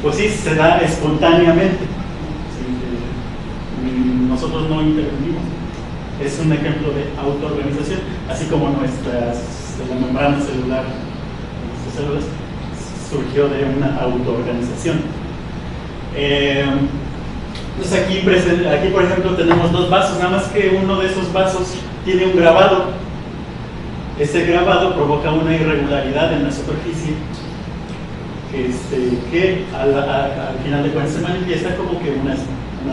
pues sí, se da espontáneamente. ¿Sí? Nosotros no intervenimos. Es un ejemplo de autoorganización, así como la membrana celular, nuestras células, surgió de una autoorganización. Entonces aquí, por ejemplo, tenemos dos vasos, nada más que uno de esos vasos tiene un grabado. Ese grabado provoca una irregularidad en la superficie que al final de cuentas se manifiesta como que una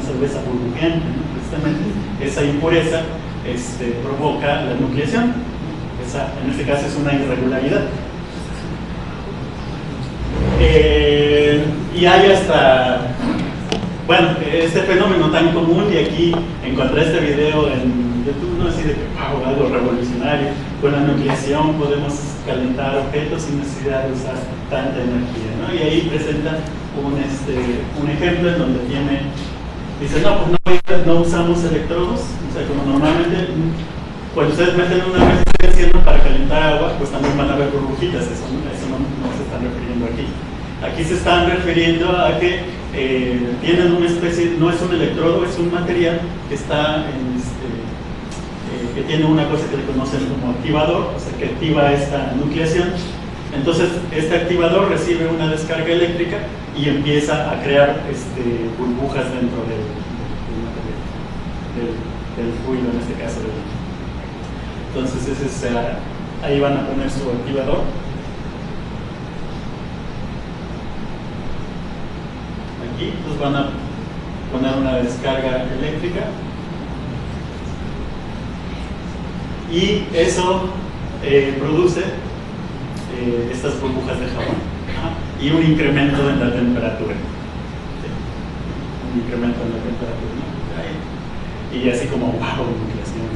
cerveza burbujeante, ¿no? Precisamente esa impureza provoca la nucleación. En este caso es una irregularidad. Y hay hasta, bueno, este fenómeno tan común, y aquí encontré este video en YouTube, no así de que wow, algo revolucionario. Con la nucleación podemos calentar objetos sin necesidad de usar tanta energía, ¿no? Y ahí presenta un ejemplo en donde dice, no, pues no usamos electrodos, o sea, como normalmente cuando ustedes meten una resistencia para calentar agua, pues también van a haber burbujitas, eso no se están refiriendo aquí. Aquí se están refiriendo a que tienen una especie, no es un electrodo, es un material que está que tiene una cosa que le conocen como activador, o sea, que activa esta nucleación. Entonces, este activador recibe una descarga eléctrica y empieza a crear burbujas dentro del fluido, en este caso. Entonces, ahí van a poner su activador. Aquí, pues van a poner una descarga eléctrica. Y eso produce estas burbujas de jabón y un incremento en la temperatura. ¿Sí? Un incremento en la temperatura, ¿no? Y así como, wow, nucleación.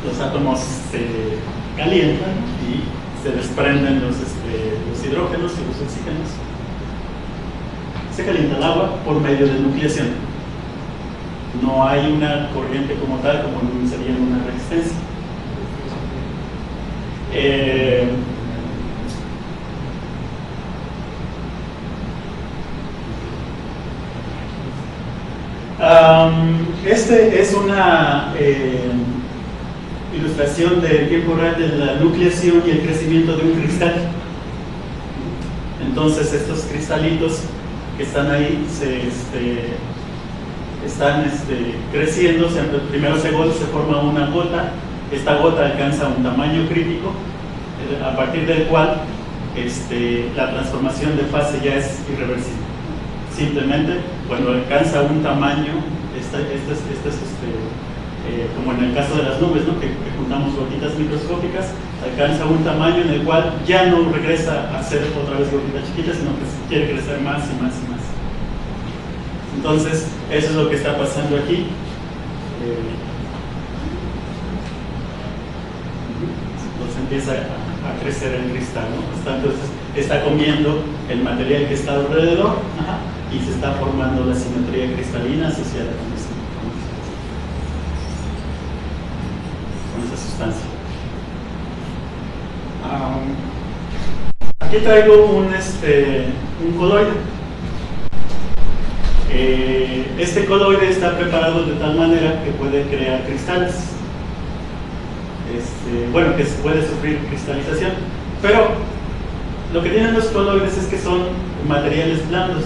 Los átomos se calientan y se desprenden los hidrógenos y los oxígenos. Se calienta el agua por medio de nucleación. No hay una corriente como tal, como sería en una resistencia. Es una ilustración de tiempo real de la nucleación y el crecimiento de un cristal. Entonces estos cristalitos que están ahí están creciendo. Primero se forma una gota. Esta gota alcanza un tamaño crítico a partir del cual la transformación de fase ya es irreversible. Simplemente cuando alcanza un tamaño, como en el caso de las nubes, ¿no? que juntamos gotitas microscópicas, alcanza un tamaño en el cual ya no regresa a ser otra vez gotitas chiquitas, sino que quiere crecer más y más y más. Entonces, eso es lo que está pasando aquí. Entonces empieza a crecer el cristal, ¿no? Entonces está comiendo el material que está alrededor, y se está formando la simetría cristalina asociada con esa sustancia. Aquí traigo un coloide. Este coloide está preparado de tal manera que puede crear cristales. Bueno, que puede sufrir cristalización, pero lo que tienen los coloides es que son materiales blandos,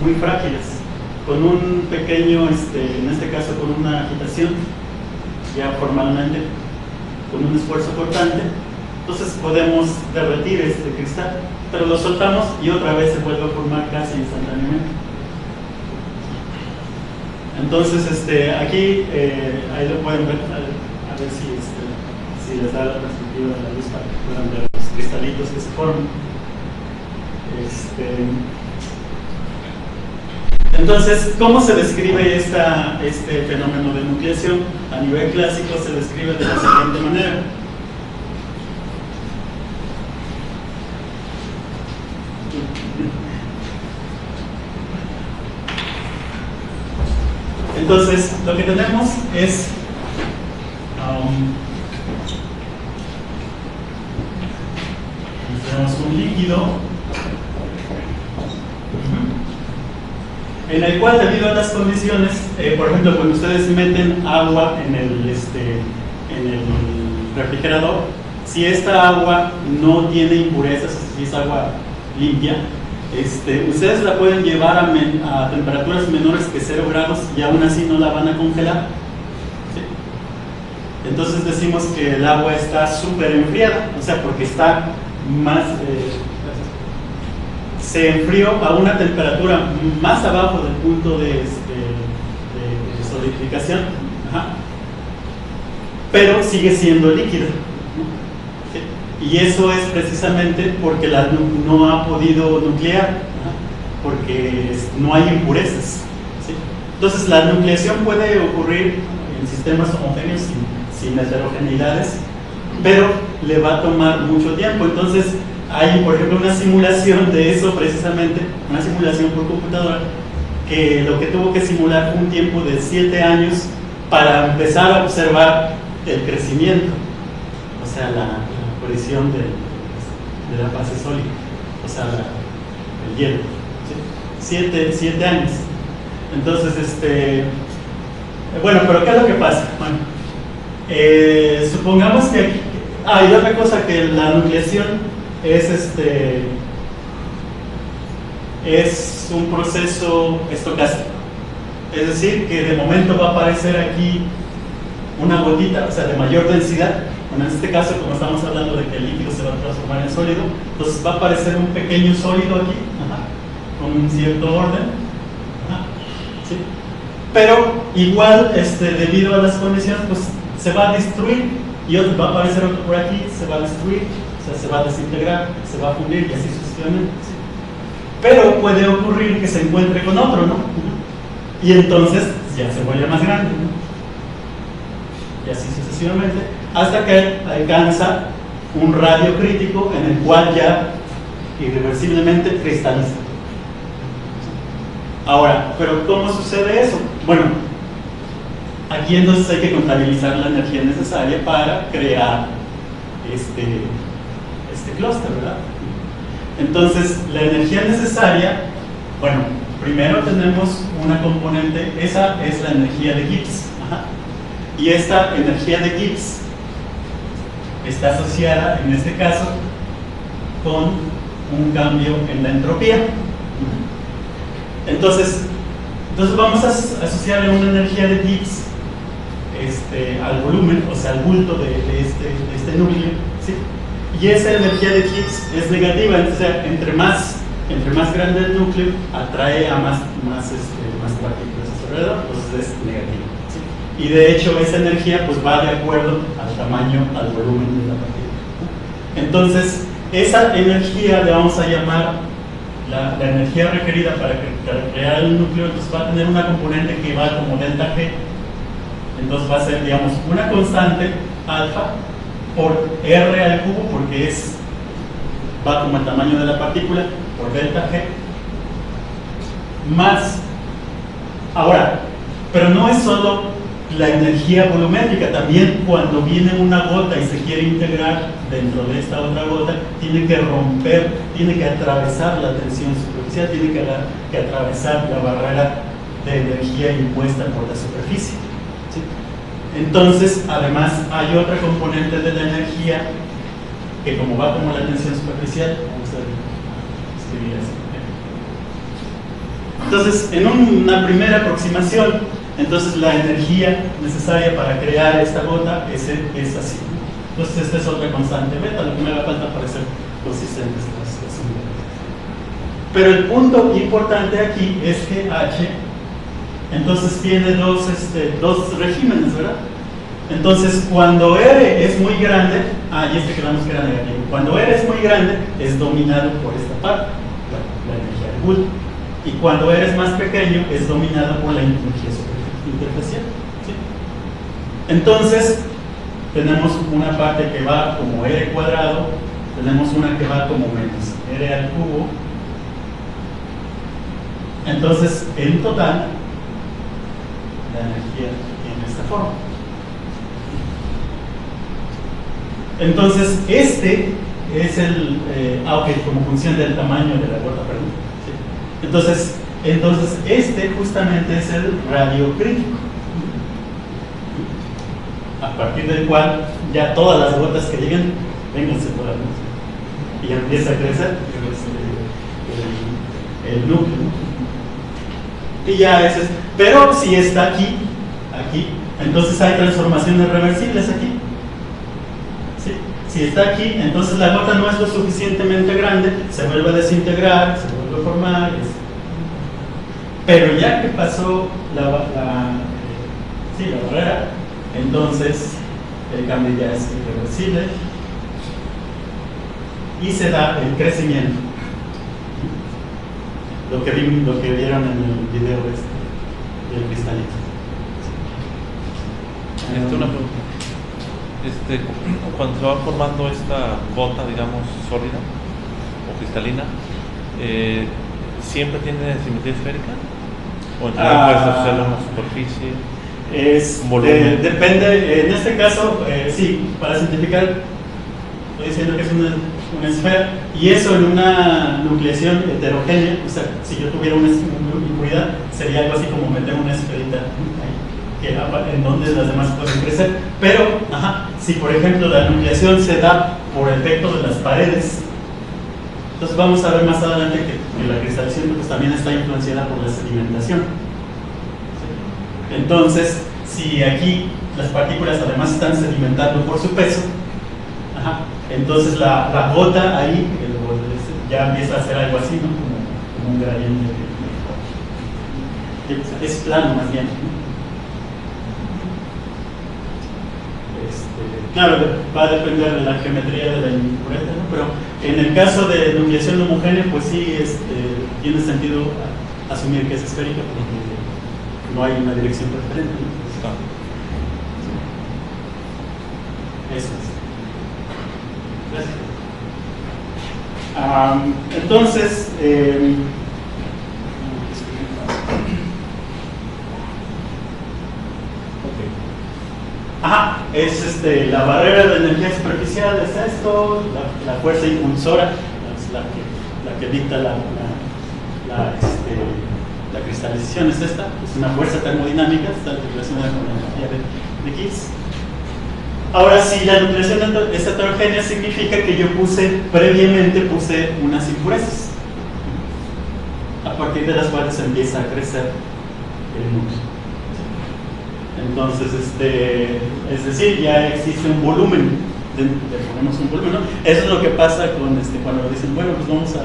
muy frágiles, con un pequeño, en este caso con una agitación, ya formalmente, con un esfuerzo cortante. Entonces podemos derretir este cristal, pero lo soltamos y otra vez se vuelve a formar casi instantáneamente. Entonces, aquí, ahí lo pueden ver, a ver si les da la perspectiva de la luz para que puedan ver los cristalitos que se forman. Entonces, ¿cómo se describe este fenómeno de nucleación? A nivel clásico se describe de la siguiente manera. Entonces, lo que tenemos es tenemos un líquido en el cual, debido a las condiciones, por ejemplo, cuando ustedes meten agua en el refrigerador, si esta agua no tiene impurezas, si es agua limpia, ustedes la pueden llevar a temperaturas menores que 0 grados y aún así no la van a congelar. ¿Sí? Entonces decimos que el agua está súper enfriada, o sea, porque está más... se enfrió a una temperatura más abajo del punto de solidificación. Ajá. Pero sigue siendo líquido. ¿Sí? Y eso es precisamente porque no ha podido nuclear, porque no hay impurezas. ¿Sí? Entonces la nucleación puede ocurrir en sistemas homogéneos sin heterogeneidades, pero le va a tomar mucho tiempo. Entonces hay, por ejemplo, una simulación de eso precisamente, una simulación por computadora, que lo que tuvo que simular fue un tiempo de 7 años para empezar a observar el crecimiento, o sea, la aparición de la fase sólida, o sea, el hielo. ¿Sí? 7 años. Entonces, bueno, pero ¿qué es lo que pasa? Bueno, supongamos que aquí, y otra cosa, que la nucleación es un proceso estocástico, es decir, que de momento va a aparecer aquí una gotita, o sea, de mayor densidad. Bueno, en este caso, como estamos hablando de que el líquido se va a transformar en sólido, entonces va a aparecer un pequeño sólido aquí, con un cierto orden. ¿Sí? Pero igual, debido a las condiciones, pues se va a destruir, y va a aparecer otro por aquí, se va a destruir, o sea, se va a desintegrar, se va a fundir y así sucesivamente. ¿Sí? Pero puede ocurrir que se encuentre con otro, ¿no? Y entonces ya se vuelve más grande, ¿no? Y así sucesivamente, hasta que alcanza un radio crítico en el cual ya irreversiblemente cristaliza. Ahora, ¿pero cómo sucede eso? Bueno, aquí entonces hay que contabilizar la energía necesaria para crear este clúster, ¿verdad? Entonces, la energía necesaria, bueno, primero tenemos una componente, esa es la energía de Gibbs. Ajá. Y esta energía de Gibbs está asociada, en este caso, con un cambio en la entropía. Entonces vamos a asociarle una energía de Gibbs al volumen, o sea, al bulto de este núcleo, ¿sí? Y esa energía de Gibbs es negativa, entonces entre más grande el núcleo, atrae a más partículas a su alrededor, entonces es negativo, ¿sí? Y de hecho esa energía pues va de acuerdo al tamaño, al volumen de la partícula. Entonces esa energía le vamos a llamar la energía requerida para crear el núcleo. Entonces va a tener una componente que va como delta G. Entonces va a ser, digamos, una constante alfa por R al cubo, porque va como el tamaño de la partícula, por delta G, más, ahora, pero no es solo la energía volumétrica, también cuando viene una gota y se quiere integrar dentro de esta otra gota, tiene que romper, tiene que atravesar la tensión superficial, tiene que atravesar la barrera de energía impuesta por la superficie. ¿Sí? Entonces, además, hay otra componente de la energía que, como va como la tensión superficial, vamos a escribir así. Entonces, en una primera aproximación, entonces la energía necesaria para crear esta gota es así. Entonces, esta es otra constante beta, lo que me haga falta para ser consistentes las unidades. Pero el punto importante aquí es que H, entonces tiene dos regímenes, ¿verdad? Entonces, cuando R es muy grande, y quedamos que era negativo. Cuando R es muy grande, es dominado por esta parte, la energía de Joule. Y cuando R es más pequeño, es dominado por la energía superficial. ¿Sí? Entonces, tenemos una parte que va como R cuadrado, tenemos una que va como menos R al cubo. Entonces, en total, la energía tiene esta forma. Entonces, es el, ok, como función del tamaño de la gota, perdón. ¿Sí? Entonces, este justamente es el radio crítico, a partir del cual ya todas las gotas que lleguen, vénganse todas, ¿no? Y ya empieza a crecer el núcleo, ¿no? Y ya ese es, pero si está aquí, entonces hay transformaciones reversibles aquí. ¿Sí? Si está aquí, entonces la gota no es lo suficientemente grande, se vuelve a desintegrar, se vuelve a formar. Pero ya que pasó la barrera, entonces el cambio ya es irreversible y se da el crecimiento. Lo que vieron en el video del cristalito. Una pregunta. Cuando se va formando esta gota, digamos, sólida o cristalina, ¿siempre tiene simetría esférica? ¿O entonces puedes asociarlo a una superficie? Depende, en este caso, sí, para simplificar, estoy diciendo que es una esfera, y eso en una nucleación heterogénea, o sea, si yo tuviera una impuridad, sería algo así como meter una esferita ahí, en donde las demás pueden crecer. Pero, si por ejemplo la nucleación se da por efecto de las paredes, entonces vamos a ver más adelante que la cristalización pues, también está influenciada por la sedimentación. Entonces, si aquí las partículas además están sedimentando por su peso, entonces la gota ahí ya empieza a hacer algo así, ¿no? Como un gradiente. Es plano más bien. Claro, va a depender de la geometría de la impureza, ¿no? Pero en el caso de nucleación homogénea, pues sí tiene sentido asumir que es esférica porque no hay una dirección preferente, ¿no? Eso es. Gracias. Entonces, es la barrera de energía superficial, es esto, la fuerza impulsora, es la que dicta la cristalización, es esta, es una fuerza termodinámica, está relacionada con la energía de Gibbs. Ahora, si la nucleación es heterogénea, significa que yo previamente puse unas impurezas, a partir de las cuales empieza a crecer el núcleo. Entonces, es decir, ya existe un volumen, le ponemos un volumen, ¿no? Eso es lo que pasa con cuando dicen, bueno, pues vamos a,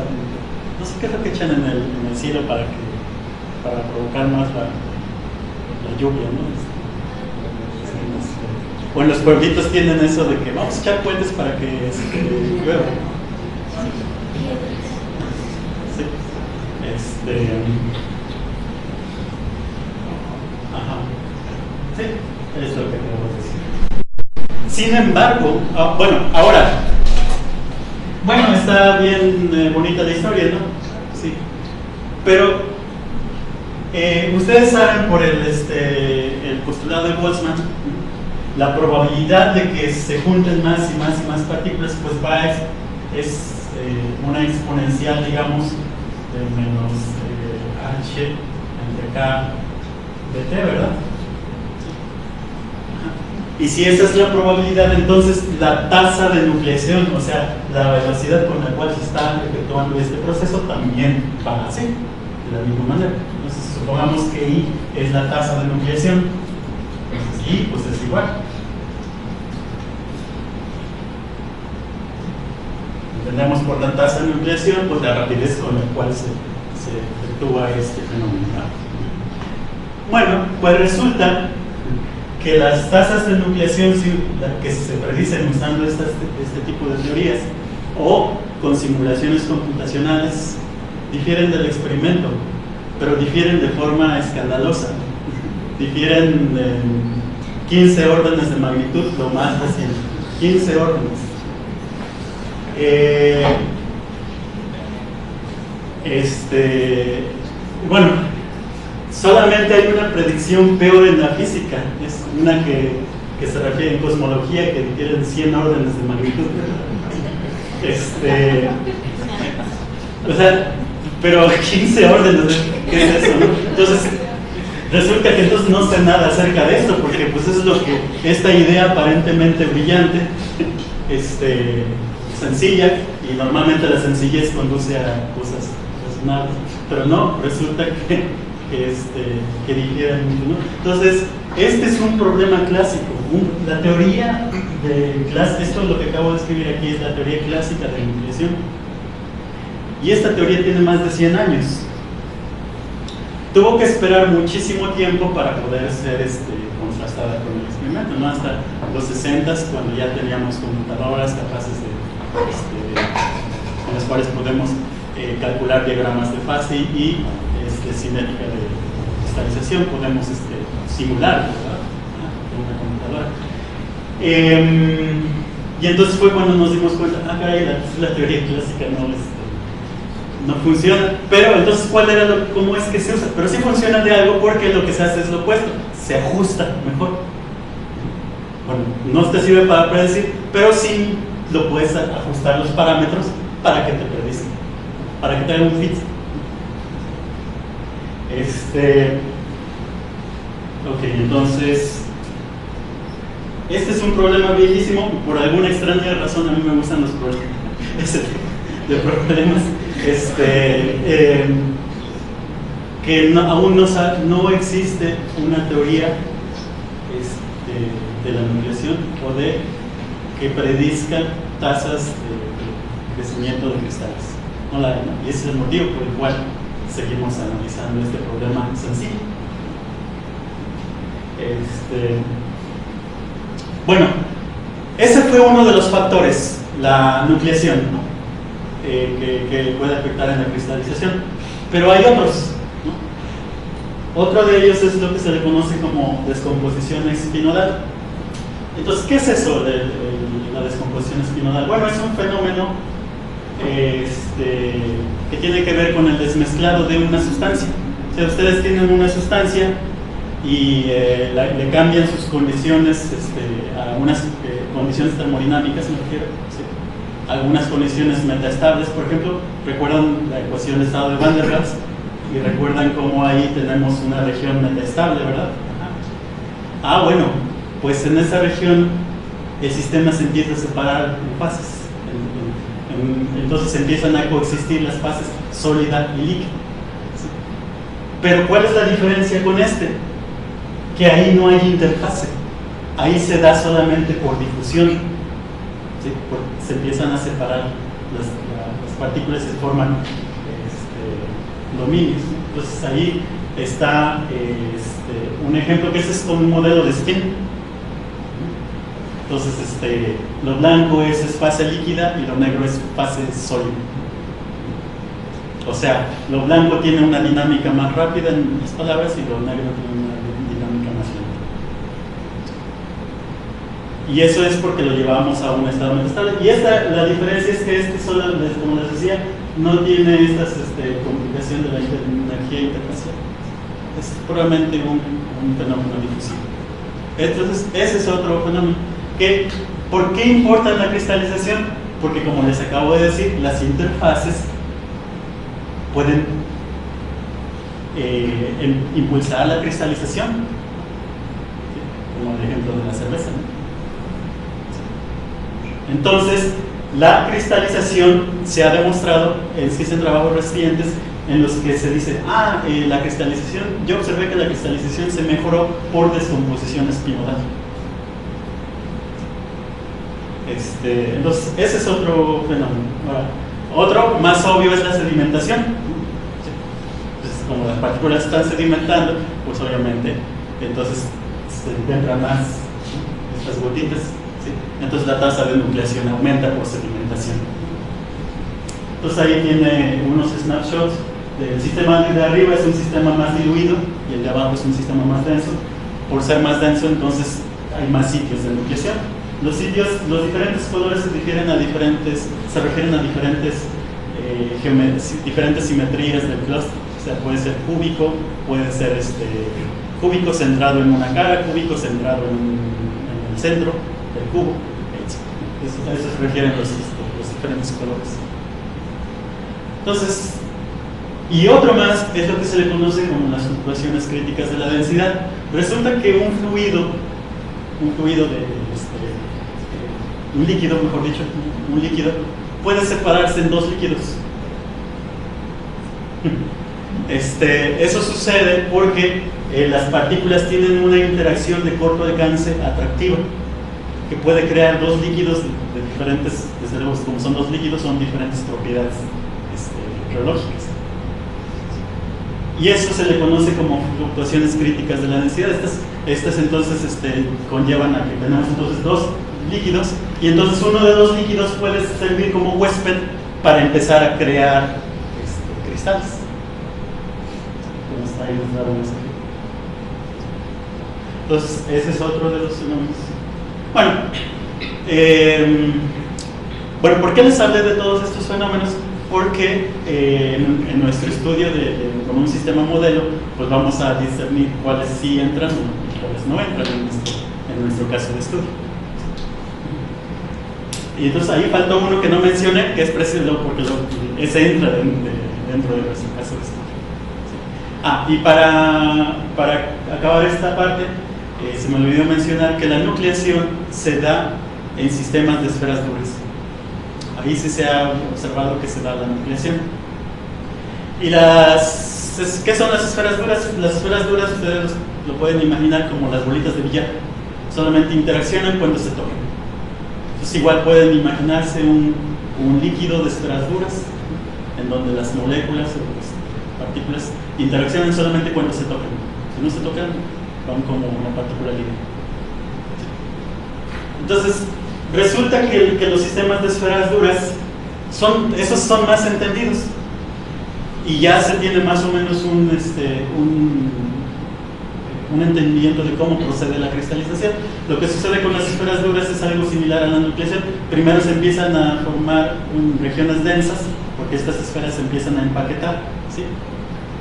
no sé qué es lo que echan en el cielo para provocar más la lluvia, ¿no? Bueno, los pueblitos tienen eso de que vamos a echar puentes para que llueva. Sí. Sí, es lo que queremos decir. Sin embargo, está bien bonita la historia, ¿no? Sí. Pero ustedes saben por el postulado de Boltzmann, la probabilidad de que se junten más y más y más partículas, pues es una exponencial, digamos, de menos h entre k de t, ¿verdad? Y si esa es la probabilidad, entonces la tasa de nucleación, o sea, la velocidad con la cual se está efectuando este proceso, también va así, de la misma manera. Entonces, supongamos que I es la tasa de nucleación, entonces I pues es igual. Entendemos por la tasa de nucleación, pues la rapidez con la cual se efectúa este fenómeno. Bueno, pues resulta que las tasas de nucleación que se predicen usando este tipo de teorías o con simulaciones computacionales difieren del experimento, pero difieren de forma escandalosa, difieren en 15 órdenes de magnitud, lo más reciente, 15 órdenes. Bueno, solamente hay una predicción peor en la física, es una que se refiere en cosmología, que difiere en 100 órdenes de magnitud. O sea, pero 15 órdenes, ¿qué es eso, no? Entonces, resulta que entonces no sé nada acerca de esto, porque pues eso es lo que, esta idea aparentemente brillante, sencilla, y normalmente la sencillez conduce a cosas razonables, pero no, resulta que difieren mucho, ¿no? Entonces, este es un problema clásico. La teoría de clase, esto es lo que acabo de escribir aquí, es la teoría clásica de la nucleación. Y esta teoría tiene más de 100 años. Tuvo que esperar muchísimo tiempo para poder ser contrastada con el experimento, ¿no? Hasta los 60s, cuando ya teníamos computadoras capaces con las cuales podemos calcular diagramas de fase y cinética de cristalización, podemos simular, ¿verdad?, una computadora. Y entonces fue cuando nos dimos cuenta, caray, la teoría clásica no funciona. Pero entonces, ¿cómo es que se usa? Pero sí funciona de algo, porque lo que se hace es lo opuesto, se ajusta mejor. Bueno, no te sirve para predecir, pero sí lo puedes ajustar los parámetros para que te predizca, para que te haga un fit. Ok, entonces este es un problema viejísimo. Por alguna extraña razón a mí me gustan los problemas de problemas que aún no existe una teoría de la nucleación o de que predizca tasas de crecimiento de cristales. No la hay, ¿no? Y ese es el motivo por el cual seguimos analizando este problema sencillo. Bueno, ese fue uno de los factores, la nucleación, ¿no?, que puede afectar en la cristalización. Pero hay otros, ¿no? Otro de ellos es lo que se le conoce como descomposición espinodal. Entonces, ¿qué es eso de la descomposición espinodal? Bueno, es un fenómeno que tiene que ver con el desmezclado de una sustancia. O sea, ustedes tienen una sustancia y le cambian sus condiciones a unas condiciones termodinámicas, me refiero, ¿sí?, algunas condiciones metaestables. Por ejemplo, recuerdan la ecuación de estado de Van der Waals y recuerdan cómo ahí tenemos una región metaestable, ¿verdad? Bueno, pues en esa región el sistema se empieza a separar en fases. Entonces empiezan a coexistir las fases sólida y líquida, ¿sí? Pero ¿cuál es la diferencia con que ahí no hay interfase? Ahí se da solamente por difusión, ¿sí? Se empiezan a separar las partículas y se forman dominios, ¿no? Entonces ahí está un ejemplo que ese es como un modelo de spin. Entonces lo blanco es fase líquida y lo negro es fase sólida. O sea, lo blanco tiene una dinámica más rápida, en las palabras, y lo negro tiene una dinámica más lenta. Y eso es porque lo llevamos a un estado metastable. Y la diferencia es que solo, como les decía, no tiene estas complicación de la energía interfacial. Es puramente un fenómeno difusivo. Entonces, ese es otro fenómeno. ¿Por qué importa la cristalización? Porque, como les acabo de decir, las interfaces pueden impulsar la cristalización, ¿sí?, como el ejemplo de la cerveza, ¿no? Entonces, la cristalización se ha demostrado, existen trabajos recientes en los que se dice, la cristalización, yo observé que la cristalización se mejoró por descomposición espinodal. Entonces, ese es otro fenómeno. Ahora, otro más obvio es la sedimentación. Entonces, como las partículas están sedimentando, pues obviamente entonces se encuentran más estas gotitas, ¿sí? Entonces la tasa de nucleación aumenta por sedimentación. Entonces ahí tiene unos snapshots del sistema de arriba. Es un sistema más diluido y el de abajo es un sistema más denso. Por ser más denso, entonces hay más sitios de nucleación. Los diferentes colores se refieren a diferentes diferentes simetrías del clúster. O sea, puede ser cúbico, puede ser cúbico centrado en una cara, cúbico centrado en el centro del cubo. A eso se refieren los diferentes diferentes colores. Entonces, y otro más es lo que se le conoce como las fluctuaciones críticas de la densidad. Resulta que un fluido un líquido, mejor dicho, un líquido puede separarse en dos líquidos. Eso sucede porque las partículas tienen una interacción de corto alcance atractiva que puede crear dos líquidos de diferentes, desde luego, como son dos líquidos, son diferentes propiedades geológicas. Y eso se le conoce como fluctuaciones críticas de la densidad. Estas entonces conllevan a que tenemos entonces dos líquidos, y entonces uno de los líquidos puede servir como huésped para empezar a crear cristales. Entonces, ese es otro de los fenómenos. Bueno, ¿por qué les hablé de todos estos fenómenos? Porque en nuestro estudio con un sistema modelo, pues vamos a discernir cuáles sí entran y cuáles no entran en nuestro caso de estudio. Y entonces ahí faltó uno que no mencioné, que es preciso porque ese entra dentro de nuestro caso de estudio. Y para acabar esta parte, se me olvidó mencionar que la nucleación se da en sistemas de esferas duras. Ahí sí se ha observado que se da la nucleación. ¿Y qué son las esferas duras? Las esferas duras ustedes lo pueden imaginar como las bolitas de billar. Solamente interaccionan cuando se tocan. Entonces igual pueden imaginarse un líquido de esferas duras en donde las moléculas o las partículas interaccionan solamente cuando se tocan. Si no se tocan, van como una partícula libre. Entonces, resulta que los sistemas de esferas duras esos son más entendidos y ya se tiene más o menos un entendimiento de cómo procede la cristalización. Lo que sucede con las esferas duras es algo similar a la nucleación. Primero se empiezan a formar regiones densas, porque estas esferas se empiezan a empaquetar, ¿sí?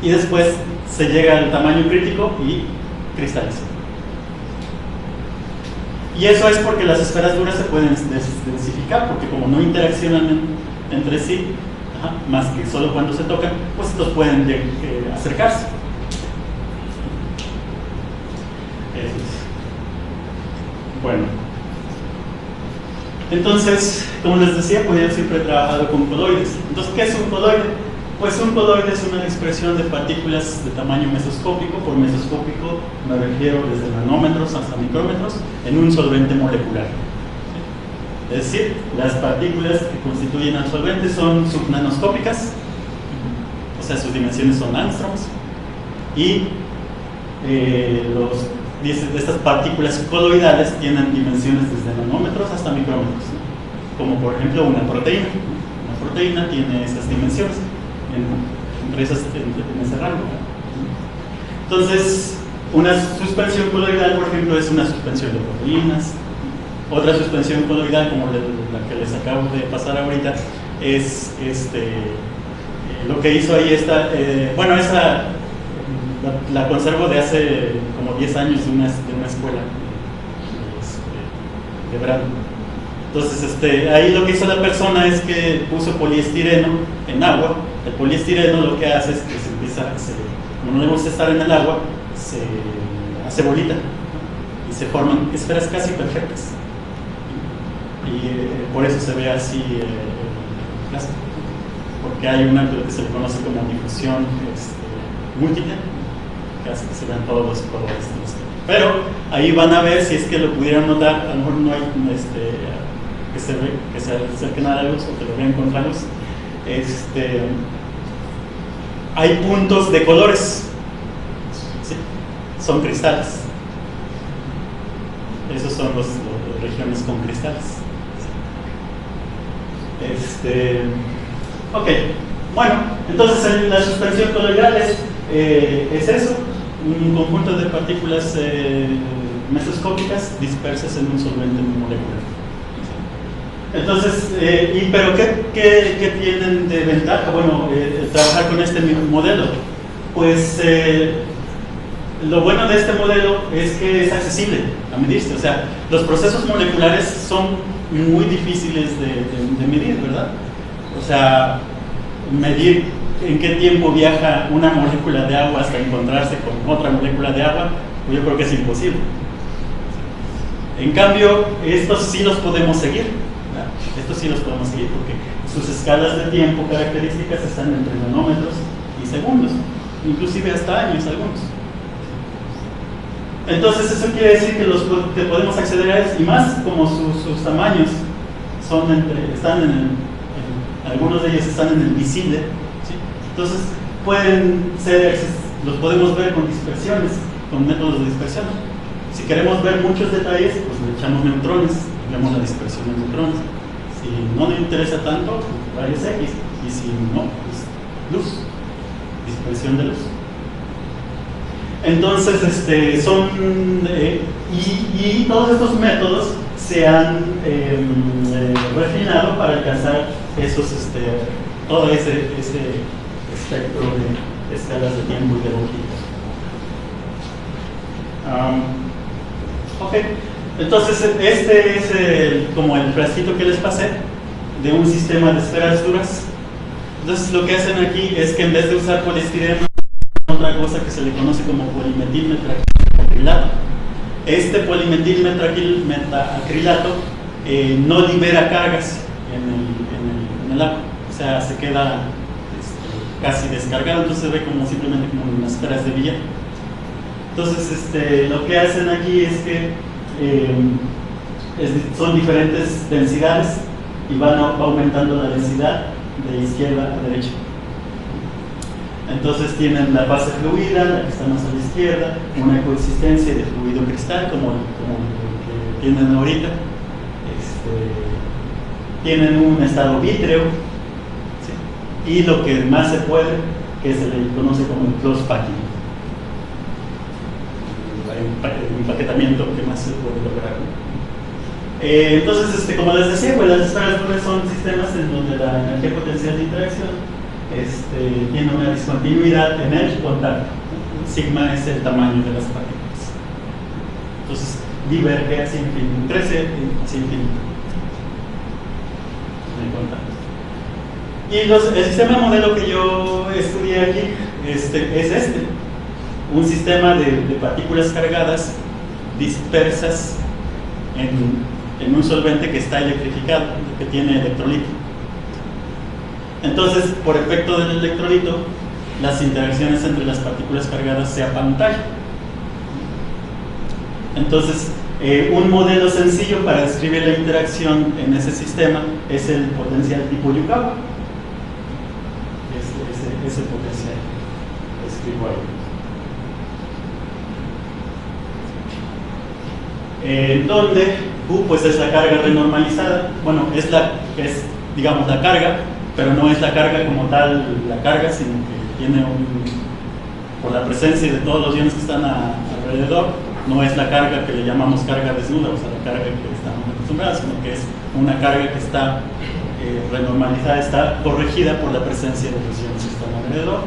Y después se llega al tamaño crítico y cristaliza. Y eso es porque las esferas duras se pueden densificar, porque como no interaccionan entre sí, más que solo cuando se tocan, pues estos pueden acercarse. Bueno, entonces, como les decía, pues yo siempre he trabajado con coloides. Entonces, ¿qué es un coloide? Pues un coloide es una expresión de partículas de tamaño mesoscópico. Por mesoscópico me refiero desde nanómetros hasta micrómetros en un solvente molecular. Es decir, las partículas que constituyen al solvente son subnanoscópicas, o sea, sus dimensiones son angstroms, y estas partículas coloidales tienen dimensiones desde nanómetros hasta micrómetros, ¿no? Como por ejemplo una proteína. Una proteína tiene esas dimensiones en ese rango. Entonces, una suspensión coloidal, por ejemplo, es una suspensión de proteínas. Otra suspensión coloidal, como la que les acabo de pasar ahorita, es lo que hizo ahí esta, esa la conservo de hace como 10 años de una escuela de verano. Entonces, ahí lo que hizo la persona es que puso poliestireno en agua. El poliestireno lo que hace es que como no le gusta estar en el agua, se hace bolita y se forman esferas casi perfectas. Y por eso se ve así el plástico, porque hay una que se le conoce como difusión múltiple, que hace que se vean todos los colores. Pero ahí van a ver, si es que lo pudieran notar, a lo mejor no hay que se acerquen a la luz o que lo vean contra luz. Hay puntos de colores, ¿sí? Son cristales. Esos son las regiones con cristales. Ok, bueno, entonces la suspensión coloidal es eso, un conjunto de partículas mesoscópicas dispersas en un solvente molecular. Entonces, ¿pero qué tienen de ventaja? Bueno, trabajar con este mismo modelo. Pues lo bueno de este modelo es que es accesible a medirse. O sea, los procesos moleculares son muy difíciles de medir, ¿verdad? O sea, medir en qué tiempo viaja una molécula de agua hasta encontrarse con otra molécula de agua, pues yo creo que es imposible. En cambio, estos sí los podemos seguir, ¿verdad? Estos sí los podemos seguir porque sus escalas de tiempo características están entre nanómetros y segundos, inclusive hasta años algunos. Entonces eso quiere decir que podemos acceder a ellos, y más como sus tamaños son algunos de ellos están en el visible, ¿sí? Entonces los podemos ver con dispersiones, con métodos de dispersión. Si queremos ver muchos detalles, pues le echamos neutrones, vemos la dispersión de neutrones. Si no nos interesa tanto, pues rayos X, y si no, pues luz, dispersión de luz. Entonces, y todos estos métodos se han refinado para alcanzar todo ese espectro de escalas de tiempo y de longitud. Ok, entonces este es como el frasquito que les pasé de un sistema de esferas duras. Entonces lo que hacen aquí es que en vez de usar poliestireno, otra cosa que se le conoce como polimetilmetacrilato. Este polimetilmetacrilato no libera cargas en el agua, o sea, se queda casi descargado, entonces se ve simplemente como unas esferas de billar. Entonces lo que hacen aquí es que son diferentes densidades y va aumentando la densidad de izquierda a derecha. Entonces tienen la fase fluida, la que está más a la izquierda, una coexistencia de fluido cristal como el que tienen ahorita. Tienen un estado vítreo, ¿sí? Y lo que más se puede, que se le conoce como el close packing, el empaquetamiento que más se puede lograr. Entonces, como les decía, pues las esferas duras son sistemas en donde la energía potencial de interacción tiene una discontinuidad en el contacto. Sigma es el tamaño de las partículas. Entonces, diverge hacia infinito, crece hacia infinito en contacto. Y el sistema modelo que yo estudié aquí es un sistema de partículas cargadas dispersas en un solvente que está electrificado, que tiene electrolito. Entonces, por efecto del electrolito, las interacciones entre las partículas cargadas se apantallan. Entonces, un modelo sencillo para describir la interacción en ese sistema es el potencial tipo Yukawa. Ese potencial lo escribo ahí. Donde U pues es la carga renormalizada, bueno, es digamos la carga, pero no es la carga como tal la carga, sino que tiene por la presencia de todos los iones que están alrededor, no es la carga que le llamamos carga desnuda, o sea, la carga que estamos acostumbrados, sino que es una carga que está renormalizada, está corregida por la presencia de los iones que están alrededor.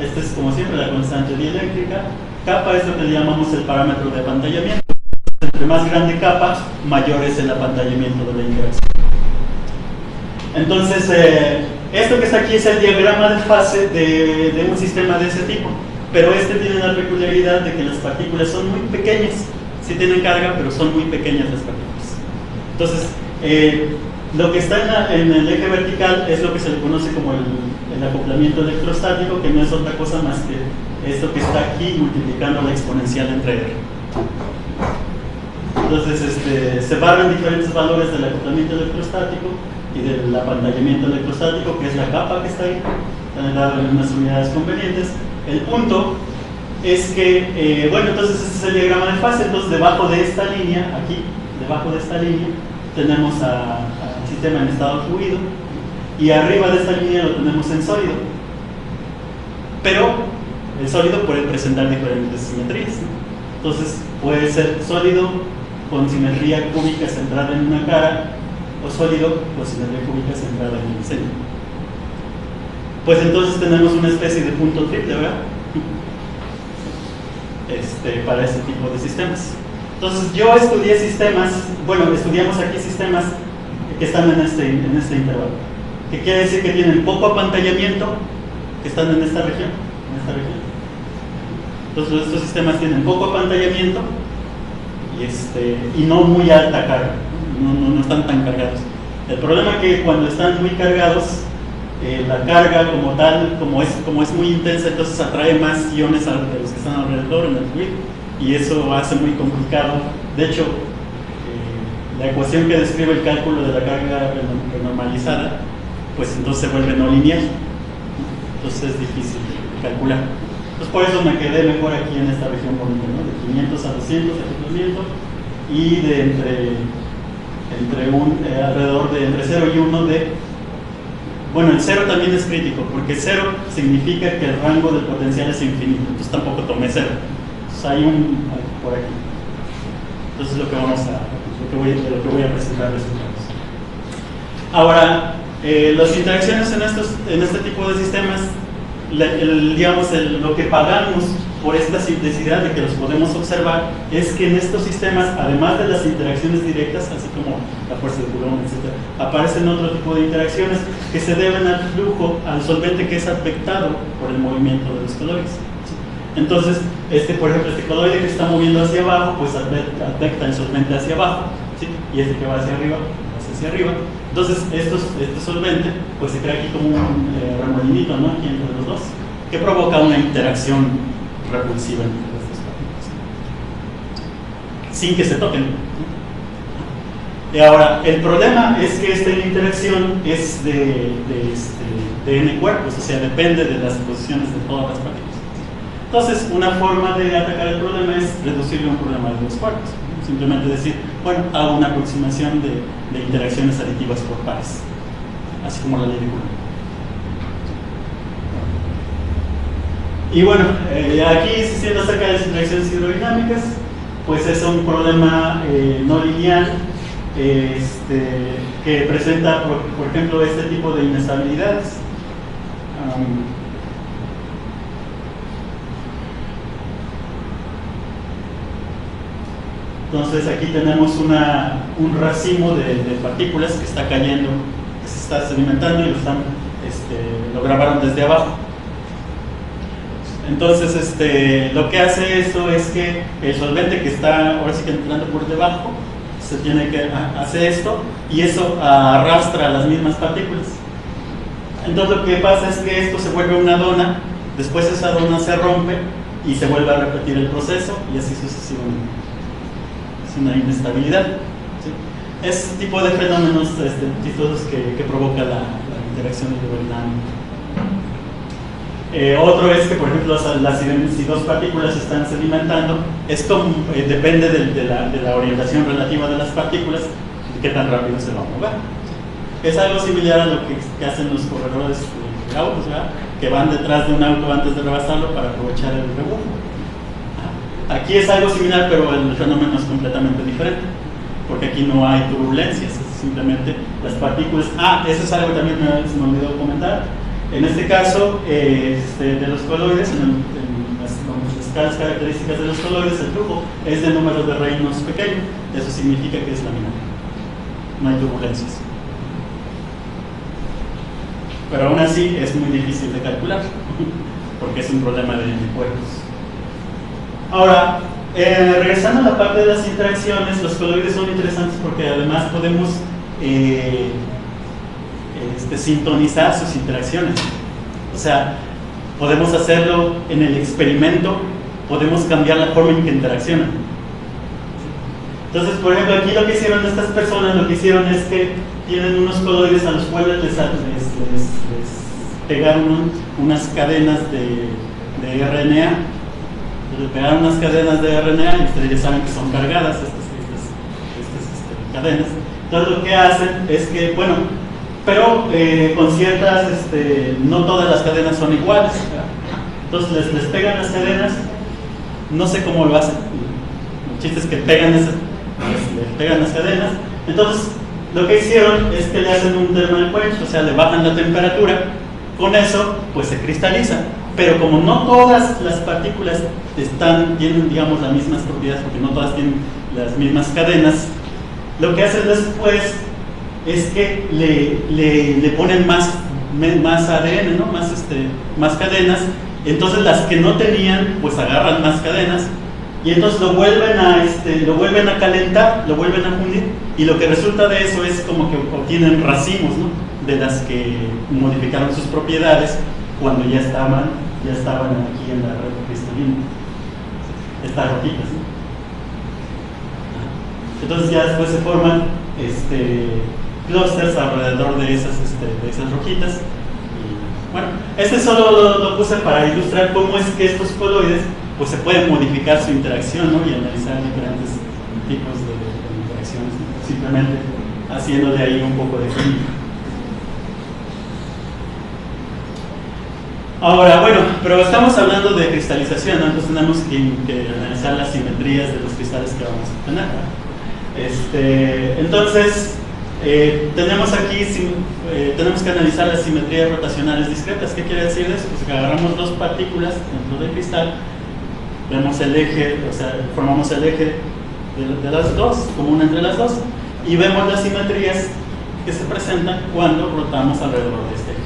Esta es, como siempre, la constante dieléctrica. Kappa es lo que le llamamos el parámetro de apantallamiento. Entre más grande kappa, mayor es el apantallamiento de la interacción. Entonces, esto que está aquí es el diagrama de fase de un sistema de ese tipo, pero tiene la peculiaridad de que las partículas son muy pequeñas. Sí tienen carga, pero son muy pequeñas las partículas. Entonces, lo que está en el eje vertical es lo que se le conoce como el acoplamiento electrostático, que no es otra cosa más que esto que está aquí multiplicando la exponencial entre R. Entonces, se barran diferentes valores del acoplamiento electrostático y del apantallamiento electrostático, que es la capa que está ahí, dado en unas unidades convenientes. El punto es que, bueno, entonces este es el diagrama de fase. Entonces, debajo de esta línea, aquí, debajo de esta línea, tenemos al sistema en estado fluido, y arriba de esta línea lo tenemos en sólido. Pero el sólido puede presentar diferentes simetrías, ¿no? Entonces, puede ser sólido con simetría cúbica centrada en una cara, o sólido con simetría cúbica centrada en el centro. Pues entonces tenemos una especie de punto triple, ¿verdad? para ese tipo de sistemas. Entonces yo estudié sistemas, bueno, estudiamos aquí sistemas que están en este intervalo, que quiere decir que tienen poco apantallamiento, que están en esta región. Entonces estos sistemas tienen poco apantallamiento y no muy alta carga, no están tan cargados. El problema es que cuando están muy cargados, la carga como tal, como es muy intensa, entonces atrae más iones de los que están alrededor en el fluido, y eso hace muy complicado. De hecho, la ecuación que describe el cálculo de la carga renormalizada, pues entonces se vuelve no lineal, entonces es difícil de calcular. Entonces por eso me quedé mejor aquí en esta región bonita, ¿no? De 500 a 200 aquí y de alrededor de entre 0 y 1 de... Bueno, el 0 también es crítico, porque 0 significa que el rango del potencial es infinito, entonces tampoco tomé 0. Entonces hay por aquí. Entonces lo que voy a presentar resultados. Ahora, las interacciones en este tipo de sistemas, lo que pagamos por esta simplicidad de que los podemos observar es que en estos sistemas, además de las interacciones directas, así como la fuerza de Coulomb, etc., aparecen otro tipo de interacciones que se deben al flujo, al solvente que es afectado por el movimiento de los coloides. Entonces, por ejemplo, este coloide que se está moviendo hacia abajo, pues afecta el solvente hacia abajo, ¿sí? Y este que va hacia arriba, hacia arriba. Entonces, este solvente, pues se crea aquí como un remolinito, ¿no? Aquí entre los dos, que provoca una interacción repulsiva entre las dos partículas, sin que se toquen. Y ahora, el problema es que esta interacción es de n cuerpos, o sea, depende de las posiciones de todas las partículas. Entonces, una forma de atacar el problema es reducirlo a un problema de 2 cuartos. Simplemente decir, bueno, hago una aproximación de interacciones aditivas por pares, así como la ley de Coulomb. Y bueno, aquí insistiendo acerca de las interacciones hidrodinámicas, pues es un problema no lineal que presenta, por ejemplo, este tipo de inestabilidades. Entonces aquí tenemos un racimo de partículas que está cayendo, que se está sedimentando y lo grabaron desde abajo. Entonces lo que hace esto es que el solvente que está ahora sí que entrando por debajo se tiene que hacer esto, y eso arrastra las mismas partículas. Entonces lo que pasa es que esto se vuelve una dona, después esa dona se rompe y se vuelve a repetir el proceso, y así sucesivamente. Es una inestabilidad, ¿sí? Ese tipo de fenómenos chistosos que provoca la interacción hidrodinámica. Otro es que, por ejemplo, si dos partículas se están sedimentando, esto depende de la orientación relativa de las partículas, de qué tan rápido se va a mover. Es algo similar a lo que hacen los corredores de autos, ¿verdad? Que van detrás de un auto antes de rebasarlo para aprovechar el rebufo. Aquí es algo similar, pero el fenómeno es completamente diferente, porque aquí no hay turbulencias, es simplemente las partículas. Eso es algo que también se me olvidó comentar. En este caso, de los coloides, en las escalas características de los coloides, el flujo es de números de Reynolds pequeño. Eso significa que es laminar, no hay turbulencias. Pero aún así es muy difícil de calcular, porque es un problema de cuerpos. Ahora, regresando a la parte de las interacciones, los coloides son interesantes porque además podemos sintonizar sus interacciones. O sea, podemos hacerlo en el experimento, podemos cambiar la forma en que interaccionan. Entonces, por ejemplo, aquí lo que hicieron estas personas, lo que hicieron es que tienen unos coloides a los cuales les pegaron unas cadenas de RNA. Le pegaron unas cadenas de RNA, y ustedes ya saben que son cargadas estas cadenas. Entonces lo que hacen es que, bueno, pero con ciertas, no todas las cadenas son iguales, ¿verdad? Entonces les pegan las cadenas, no sé cómo lo hacen, el chiste es que les pegan las cadenas. Entonces lo que hicieron es que le hacen un thermal quench, o sea, le bajan la temperatura, con eso pues se cristaliza. Pero como no todas las partículas tienen, digamos, las mismas propiedades, porque no todas tienen las mismas cadenas, lo que hacen después es que le ponen más ADN, ¿no? Más cadenas. Entonces las que no tenían, pues agarran más cadenas y entonces lo vuelven a calentar, lo vuelven a fundir, y lo que resulta de eso es como que obtienen racimos, ¿no? De las que modificaron sus propiedades cuando ya estaban aquí en la red cristalina, estas roquitas, ¿no? Entonces ya después se forman clústeres alrededor de esas roquitas. Y, bueno, solo lo puse para ilustrar cómo es que estos coloides pues se pueden modificar su interacción, ¿no? Y analizar diferentes tipos de interacciones, ¿no? Simplemente haciéndole ahí un poco de química. Ahora, bueno, pero estamos hablando de cristalización, ¿no? Entonces tenemos que analizar las simetrías de los cristales que vamos a tener, ¿no? Entonces, tenemos que analizar las simetrías rotacionales discretas. ¿Qué quiere decir eso? Pues que agarramos dos partículas dentro del cristal, vemos el eje, o sea, formamos el eje de las dos, común entre las dos, y vemos las simetrías que se presentan cuando rotamos alrededor de este eje.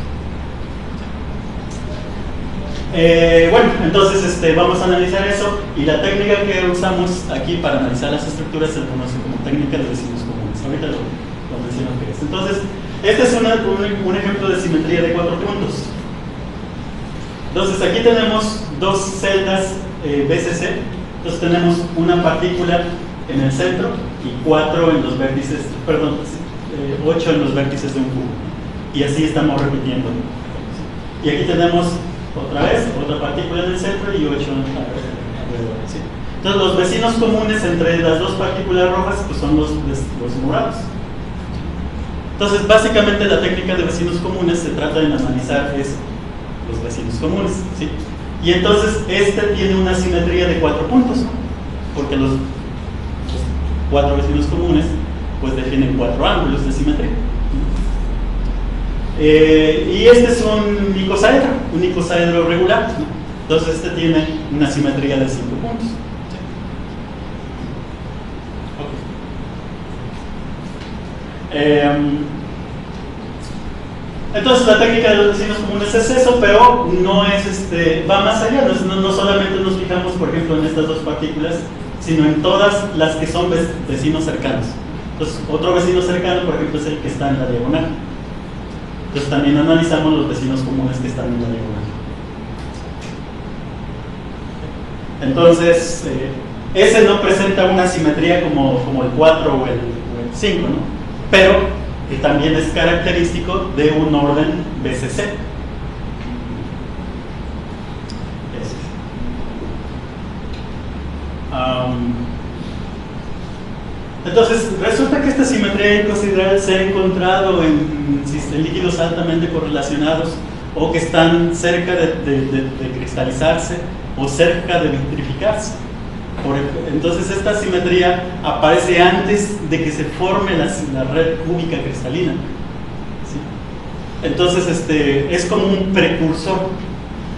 Bueno, entonces vamos a analizar eso, y la técnica que usamos aquí para analizar las estructuras se conoce como técnica de vecinos comunes. Ahorita lo menciono qué es. Entonces, este es un ejemplo de simetría de 4 puntos. Entonces, aquí tenemos dos celdas BCC. Entonces, tenemos una partícula en el centro y 4 en los vértices, perdón, 8 en los vértices de un cubo. Y así estamos repitiendo. Y aquí tenemos otra vez otra partícula en el centro y 8 alrededor. ¿Sí? Entonces, los vecinos comunes entre las dos partículas rojas pues son los morados. Entonces, básicamente la técnica de vecinos comunes se trata de analizar los vecinos comunes, ¿sí? Y entonces tiene una simetría de 4 puntos, ¿no? Porque los 4 vecinos comunes pues definen 4 ángulos de simetría. Y este es un icosaedro regular, ¿no? Entonces tiene una simetría de 5 puntos. ¿Sí? Okay. Entonces la técnica de los vecinos comunes es eso, pero no es va más allá. No solamente nos fijamos, por ejemplo, en estas dos partículas, sino en todas las que son vecinos cercanos. Entonces, otro vecino cercano, por ejemplo, es el que está en la diagonal. Entonces también analizamos los vecinos comunes que están en la diagonal. Entonces, ese no presenta una simetría como el 4 o el 5, ¿no? Pero que también es característico de un orden BCC. Entonces, resulta que esta simetría icosidral se ha encontrado en líquidos altamente correlacionados o que están cerca de cristalizarse o cerca de vitrificarse. Entonces, esta simetría aparece antes de que se forme la red cúbica cristalina. ¿Sí? Entonces, es como un precursor.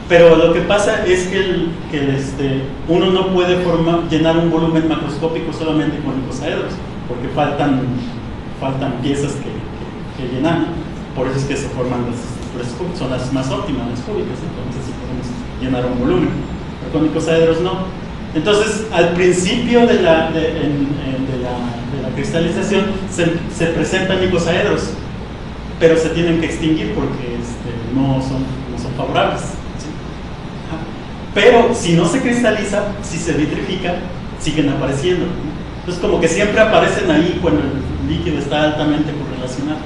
Pero lo que pasa es que uno no puede llenar un volumen macroscópico solamente con icosaedros, porque faltan piezas que llenar. Por eso es que se forman las estructuras cúbicas, son las más óptimas, las cúbicas. Entonces, sí podemos llenar un volumen, pero con icosaedros no. Entonces, al principio de la cristalización se presentan icosaedros, pero se tienen que extinguir porque no son favorables. ¿Sí? Pero si no se cristaliza, si se vitrifica, siguen apareciendo. Entonces, como que siempre aparecen ahí cuando el líquido está altamente correlacionado.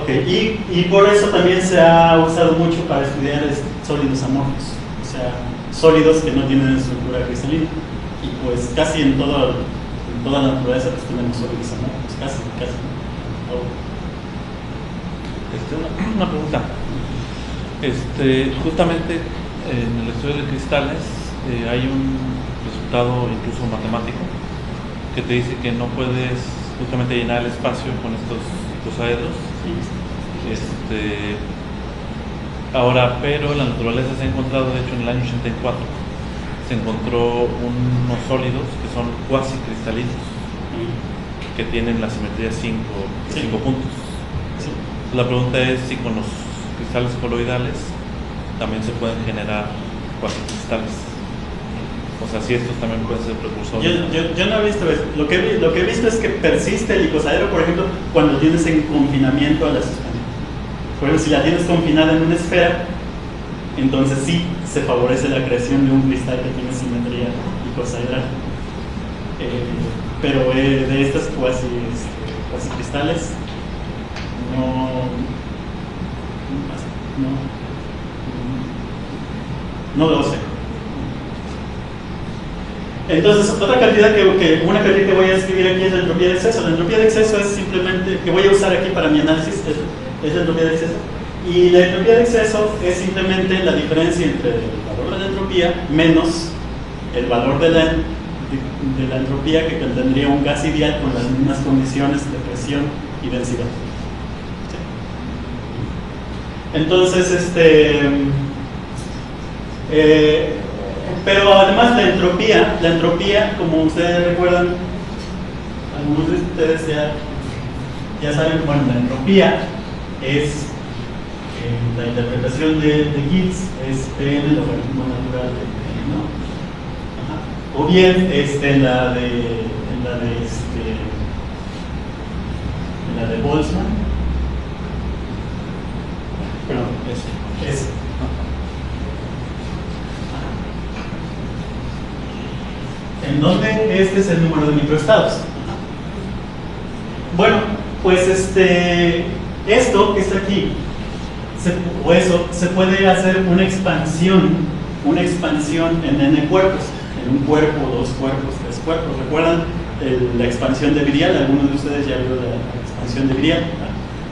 Okay. Y por eso también se ha usado mucho para estudiar sólidos amorfos, o sea, sólidos que no tienen estructura cristalina. Y pues casi en toda la naturaleza pues tenemos sólidos amorfos, casi. Una pregunta. Justamente en el estudio de cristales hay un resultado incluso matemático que te dice que no puedes justamente llenar el espacio con estos icosaedros. Ahora, pero la naturaleza se ha encontrado, de hecho en el año 84, se encontró unos sólidos que son cuasi cristalinos, que tienen la simetría 5 puntos. Sí. La pregunta es si con los cristales coloidales también se pueden generar cuasi cristales. O sea, si estos también pueden ser precursores. Yo no he visto eso. Lo que he visto es que persiste el icosaedro, por ejemplo, cuando tienes en confinamiento a la suspensión. Por ejemplo, si la tienes confinada en una esfera, entonces sí se favorece la creación de un cristal que tiene simetría icosaedral. Pero de estas cuasi cristales, no lo sé. Entonces, otra cantidad una cantidad que voy a escribir aquí es la entropía de exceso. La entropía de exceso es simplemente, que voy a usar aquí para mi análisis, es la entropía de exceso. Y la entropía de exceso es simplemente la diferencia entre el valor de la entropía menos el valor de la entropía que contendría un gas ideal con las mismas condiciones de presión y densidad. Entonces, pero además la entropía, como ustedes recuerdan, algunos de ustedes ya saben, bueno, la entropía es, la interpretación de Gibbs es P en el logaritmo natural de P, ¿no? Ajá. O bien en la de Boltzmann, perdón, es en donde este es el número de microestados. Bueno, pues esto que está aquí, se puede hacer una expansión en n cuerpos, en un cuerpo, 2 cuerpos, 3 cuerpos. ¿Recuerdan la expansión de Virial? Algunos de ustedes ya vieron la expansión de Virial.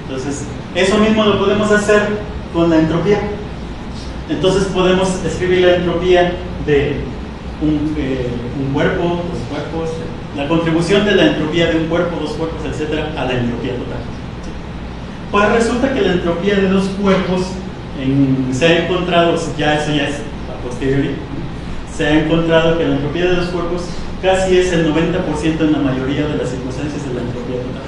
Entonces, eso mismo lo podemos hacer con la entropía. Entonces podemos escribir la entropía de un cuerpo, 2 cuerpos, la contribución de la entropía de un cuerpo, 2 cuerpos, etcétera, a la entropía total. Pues resulta que la entropía de 2 cuerpos se ha encontrado, eso ya es a posteriori, se ha encontrado que la entropía de 2 cuerpos casi es el 90% en la mayoría de las circunstancias de la entropía total.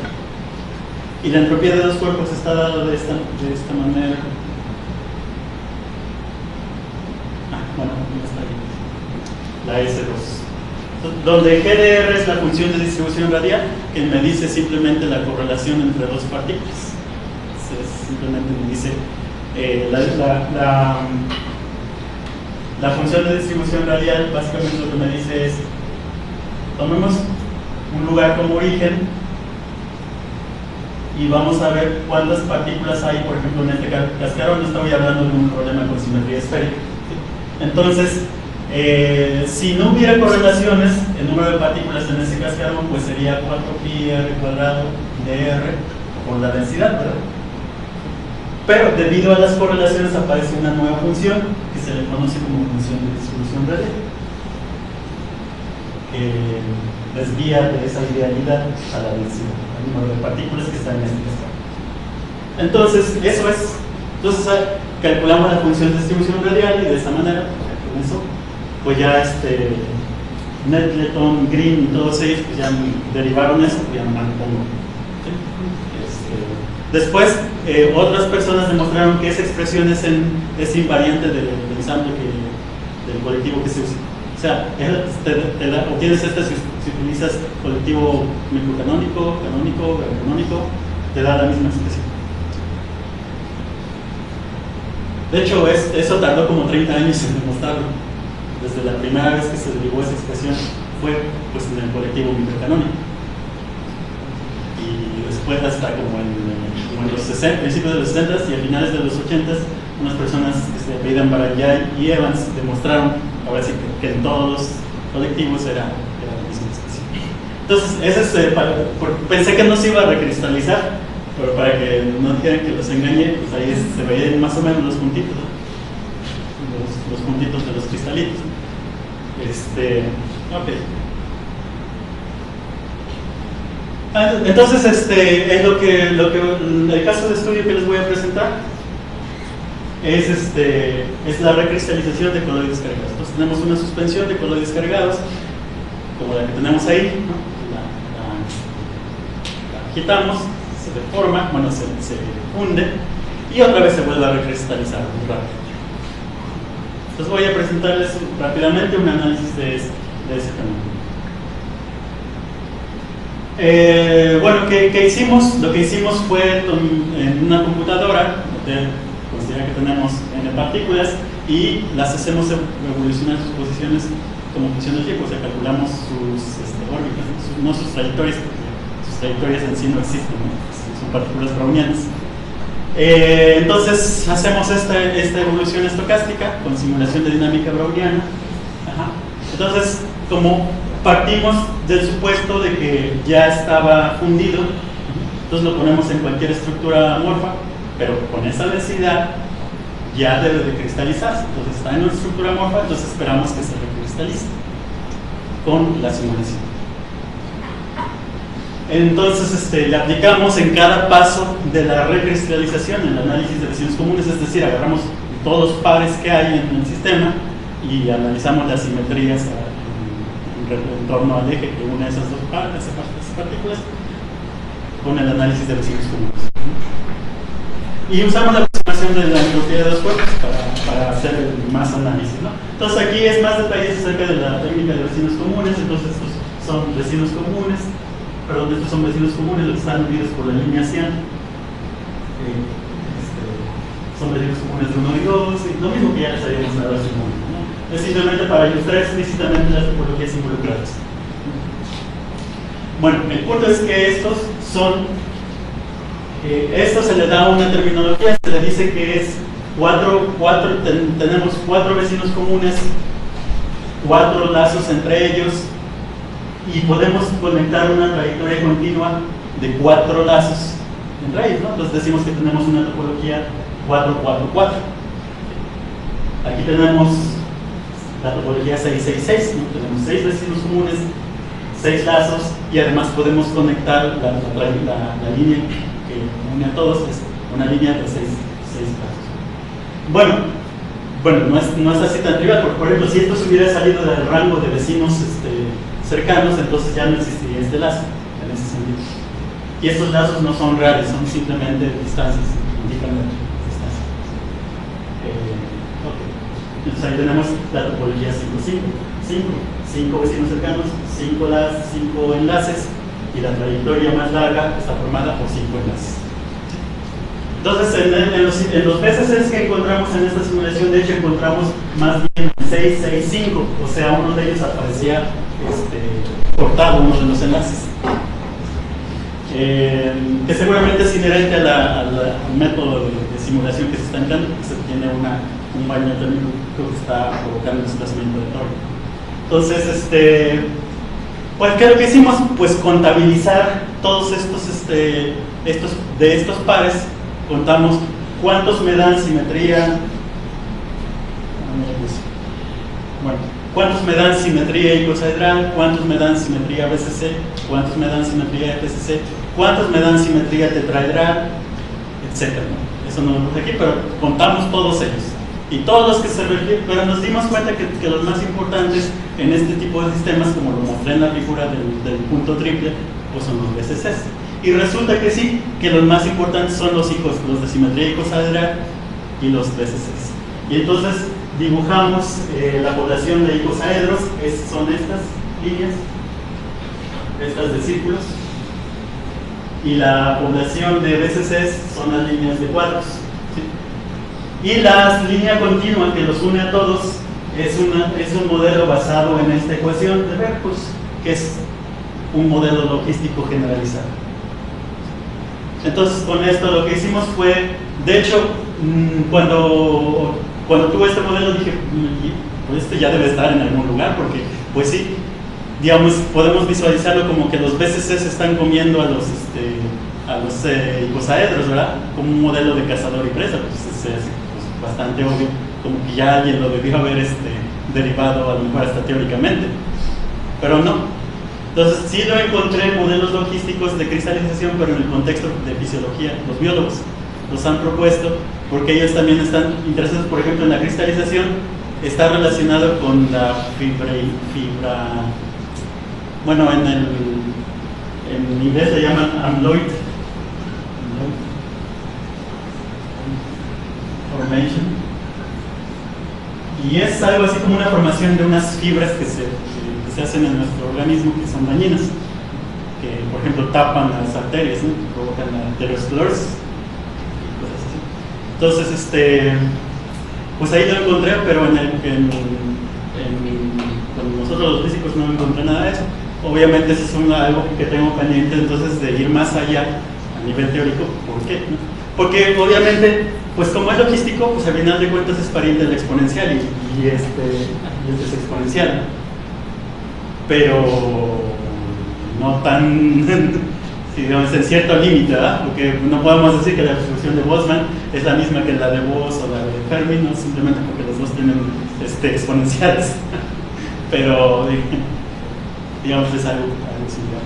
Y la entropía de 2 cuerpos está dada de esta manera. Bueno, ya está ahí. La S2, donde GDR es la función de distribución radial, que me dice simplemente la correlación entre 2 partículas. Simplemente me dice la función de distribución radial. Básicamente lo que me dice es, tomemos un lugar como origen y vamos a ver cuántas partículas hay, por ejemplo, en este cascarón. No estoy hablando de un problema con simetría esférica. Entonces, si no hubiera correlaciones, el número de partículas en ese cascarón pues sería 4pi r cuadrado de r por la densidad, ¿verdad? Pero debido a las correlaciones aparece una nueva función que se le conoce como función de distribución radial, que desvía de esa idealidad a la densidad, al número de partículas que están en este cascarón. Entonces, eso es. Entonces, calculamos la función de distribución radial y de esta manera, con eso, pues ya Nettleton, Green y todos ellos pues ya derivaron eso, pues ya no me pongo. Después, otras personas demostraron que esa expresión es invariante del ensamble del colectivo que se usa. O sea, obtienes esta si utilizas colectivo microcanónico, canónico, canónico, te da la misma expresión. De hecho, eso tardó como 30 años en demostrarlo. Desde la primera vez que se derivó esa expresión fue pues, en el colectivo microcanónico. Y después hasta como en los 60, principios de los 60 y a finales de los 80, unas personas que se apellidan Barangay y Evans demostraron, ahora sí, que en todos los colectivos era la misma expresión. Entonces, pensé que no se iba a recristalizar, pero para que no dijeran que los engañé, pues ahí se veían más o menos los puntitos, ¿no? los puntitos de los cristalitos. Ok. Entonces, es el caso de estudio que les voy a presentar es la recristalización de coloides cargados. Entonces tenemos una suspensión de coloides cargados, como la que tenemos ahí, ¿no? La agitamos, se deforma, bueno, se funde y otra vez se vuelve a recristalizar muy rápido. Entonces voy a presentarles rápidamente un análisis de ese fenómeno. Bueno, ¿qué hicimos? Lo que hicimos fue en una computadora, considera que tenemos n partículas y las hacemos evolucionar sus posiciones como función del tiempo, o sea, calculamos sus órbitas, no sus trayectorias, porque sus trayectorias en sí no existen, ¿no? Son partículas brownianas. Entonces hacemos esta evolución estocástica con simulación de dinámica browniana. Ajá. Entonces, como partimos del supuesto de que ya estaba fundido, entonces lo ponemos en cualquier estructura amorfa, pero con esa densidad ya debe de cristalizarse. Entonces está en una estructura amorfa, entonces esperamos que se recristalice con la simulación. Entonces le aplicamos en cada paso de la recristalización el análisis de vecinos comunes, es decir, agarramos todos los pares que hay en el sistema y analizamos las simetrías en torno al eje que une esas dos partes, esas partículas, con el análisis de vecinos comunes. Y usamos la aproximación de la entropía de los cuerpos para hacer más análisis, ¿no? Entonces aquí es más detalles acerca de la técnica de vecinos comunes. Entonces estos son vecinos comunes, perdón, estos son vecinos comunes, los que están unidos por la línea cian. Son vecinos comunes de 1 y 2, y lo mismo que ya les habíamos dado hace un momento, ¿no? Es simplemente para ilustrar explícitamente las topologías involucradas. Bueno, el punto es que estos son, esto se le da una terminología, se le dice que es tenemos 4 vecinos comunes, 4 lazos entre ellos, y podemos conectar una trayectoria continua de 4 lazos entre ellos, ¿no? Entonces decimos que tenemos una topología 4-4-4. Aquí tenemos la topología 6-6-6, ¿no? Tenemos 6 vecinos comunes, 6 lazos, y además podemos conectar la línea que une a todos, es una línea de 6 lazos. Bueno, no es así tan trivial, porque por ejemplo, si esto se hubiera salido del rango de vecinos cercanos, entonces ya no existiría este lazo, en ese sentido. Y estos lazos no son reales, son simplemente distancias, indican la distancia. Entonces ahí tenemos la topología 5 vecinos cercanos, 5 enlaces, y la trayectoria más larga está formada por 5 enlaces. Entonces en los VCCs que encontramos en esta simulación, de hecho encontramos más bien 6-6-5, o sea, uno de ellos aparecía cortado, uno de los enlaces. Que seguramente es inherente al método de simulación que se está empleando, porque se tiene un baño térmico que está provocando el desplazamiento de torque. Entonces, pues, ¿qué es lo que hicimos? Pues contabilizar todos de estos pares, contamos cuántos me dan simetría. ¿Cuántos me dan simetría icosaedral? ¿Cuántos me dan simetría BCC? ¿Cuántos me dan simetría FCC? ¿Cuántos me dan simetría tetraedral? Etcétera, ¿no? Eso no lo puse aquí, pero contamos todos ellos. Y todos los que se refieren, pero nos dimos cuenta que los más importantes en este tipo de sistemas, como lo mostré en la figura del punto triple, pues son los BCCs. Y resulta que sí, que los más importantes son los de simetría icosaedral y los BCCs. Y entonces dibujamos la población de icosaedros, son estas líneas, estas de círculos, y la población de BCCs son las líneas de cuadros, ¿sí? Y la línea continua que los une a todos es un modelo basado en esta ecuación de Berkus, que es un modelo logístico generalizado. Entonces con esto lo que hicimos fue, de hecho, cuando tuve este modelo dije, pues este ya debe estar en algún lugar, porque pues sí, digamos, podemos visualizarlo como que los BCC se están comiendo a los icosaedros, ¿verdad? Como un modelo de cazador y presa, pues es bastante obvio, como que ya alguien lo debió haber derivado a lo mejor hasta teóricamente, pero no. Entonces sí lo encontré modelos logísticos de cristalización, pero en el contexto de fisiología. Los biólogos los han propuesto porque ellos también están interesados, por ejemplo, en la cristalización. Está relacionado con la bueno, en inglés le llaman amyloid formation, y es algo así como una formación de unas fibras que se hacen en nuestro organismo, que son dañinas, que por ejemplo tapan las arterias, ¿no? Provocan la arteriosclerosis y cosas así. Entonces, pues ahí lo encontré, pero con nosotros los físicos no encontré nada de eso. Obviamente eso es algo que tengo pendiente, entonces, de ir más allá a nivel teórico. ¿Por qué? Porque obviamente, pues como es logístico, pues al final de cuentas es pariente del exponencial y este es exponencial, pero no tan digamos, en cierto límite, ¿verdad? Porque no podemos decir que la distribución de Boltzmann es la misma que la de Bose o la de Fermi, no simplemente porque los dos tienen exponenciales, pero digamos es algo similar.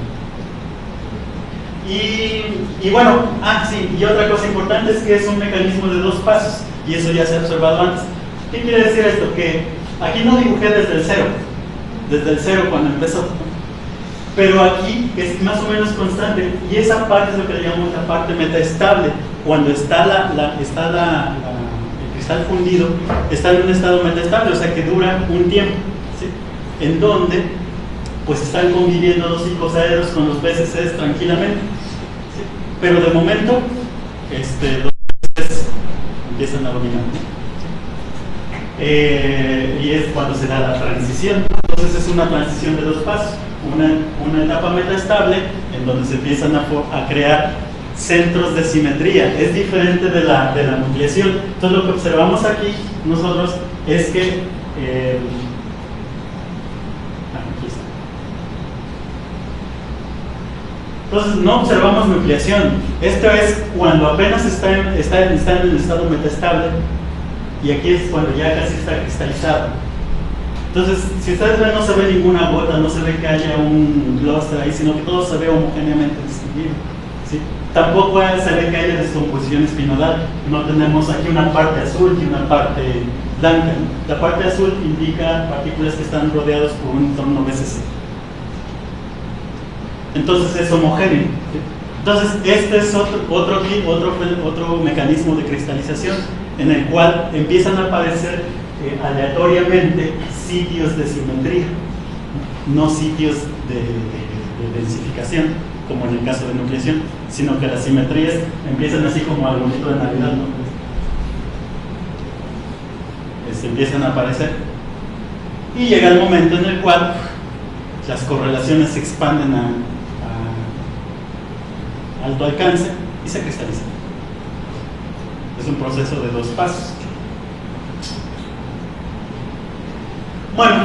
Y bueno, sí, y otra cosa importante es que es un mecanismo de 2 pasos, y eso ya se ha observado antes. ¿Qué quiere decir esto? Que aquí no dibujé desde el cero cuando empezó, pero aquí es más o menos constante, y esa parte es lo que le llamamos la parte metaestable. Cuando está el cristal fundido, está en un estado metaestable, o sea que dura un tiempo, ¿sí? En donde pues están conviviendo los icosaedros con los BCCs tranquilamente, ¿sí? Pero de momento los BCCs empiezan a dominar, y es cuando se da la transición. Entonces es una transición de 2 pasos, una etapa metaestable en donde se empiezan a crear centros de simetría. Es diferente de la nucleación. Entonces lo que observamos aquí nosotros es que aquí está. Entonces no observamos nucleación. Esto es cuando apenas está en el estado metaestable, y aquí es cuando ya casi está cristalizado. Entonces, si ustedes ven, no se ve ninguna gota, no se ve que haya un clúster ahí, sino que todo se ve homogéneamente distinguido, ¿sí? Tampoco se ve que haya descomposición espinodal. No tenemos aquí una parte azul y una parte blanca, ¿no? La parte azul indica partículas que están rodeadas por un entorno BCC. Entonces es homogéneo, ¿sí? Entonces este es otro mecanismo de cristalización en el cual empiezan a aparecer aleatoriamente sitios de simetría, no sitios de densificación, como en el caso de nucleación, sino que las simetrías empiezan así como al bonito de Navidad, ¿no? Empiezan a aparecer, y llega el momento en el cual las correlaciones se expanden a alto alcance y se cristalizan. Es un proceso de 2 pasos. Bueno,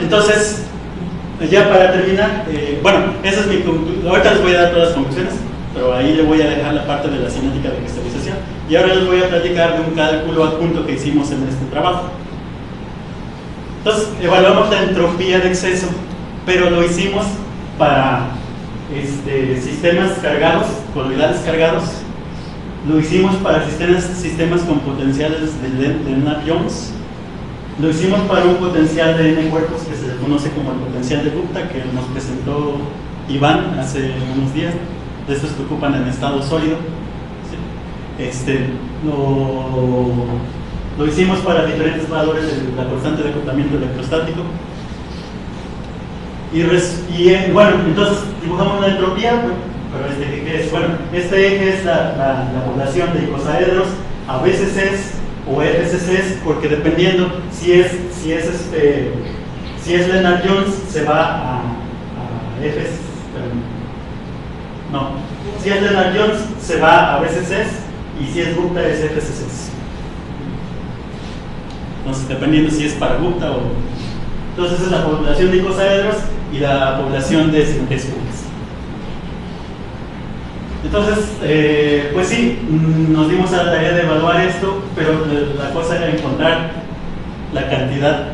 entonces, ya para terminar, esa es mi conclusión. Ahorita les voy a dar todas las conclusiones, pero ahí le voy a dejar la parte de la cinética de cristalización, y ahora les voy a platicar de un cálculo adjunto que hicimos en este trabajo. Entonces, evaluamos la entropía de exceso, pero lo hicimos para sistemas cargados, coloidales cargados. Lo hicimos para sistemas con potenciales de Lennard-Jones. Lo hicimos para un potencial de n cuerpos que se conoce como el potencial de Gupta, que nos presentó Iván hace unos días, de estos que ocupan en estado sólido. ¿Sí? Lo hicimos para diferentes valores de la constante de acotamiento electrostático. Bueno, entonces dibujamos la entropía, pero ¿qué es? Bueno, este eje es la población de icosaedros a BCCs o FCCs, porque dependiendo si es Lennard-Jones, se va a FCCs. No, si es Lennard-Jones, se va a BCCs, y si es Gupta, es FCCs. Entonces, dependiendo si es para Gupta o... Entonces, esa es la población de icosaedros y la población de simetrías públicas. Entonces, pues sí, nos dimos a la tarea de evaluar esto, pero la cosa era encontrar la cantidad